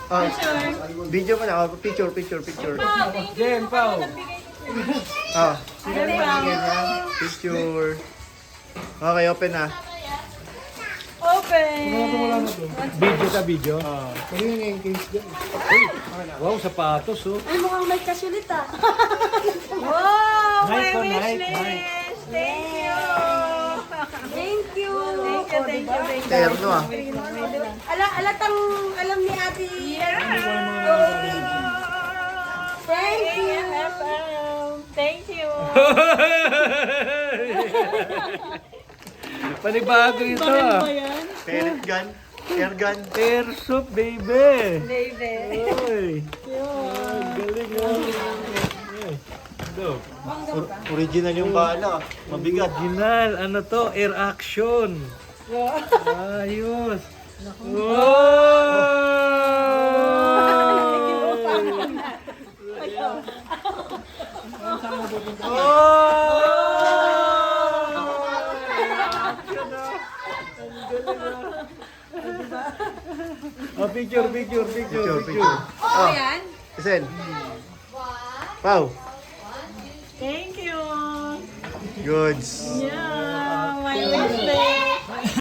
Oh, video mo na. Oh, picture. Jem, Pao. Oh, picture. Okay, open na. Video ka, video. Uy, Wow, sapatos, oh. Ay, mukhang may kasulit ah. Wow! Night My po, wish night, list! night. Thank you! Thank you. Thank you. terno ah. Alam ni ate. Yeah! Thank you. Thank you! Panibago ito, ah. Parent gun. Air gun. Airsoft, baby. Baby! Uy. Galing, ah. Ito. Original yung bala. Mabigat. Original, ano to? Air action. Ayos. Oh, picture. Picture. Oh, Ayan. Isen. Pau. Thank you! Goods. Yeah! My wish list!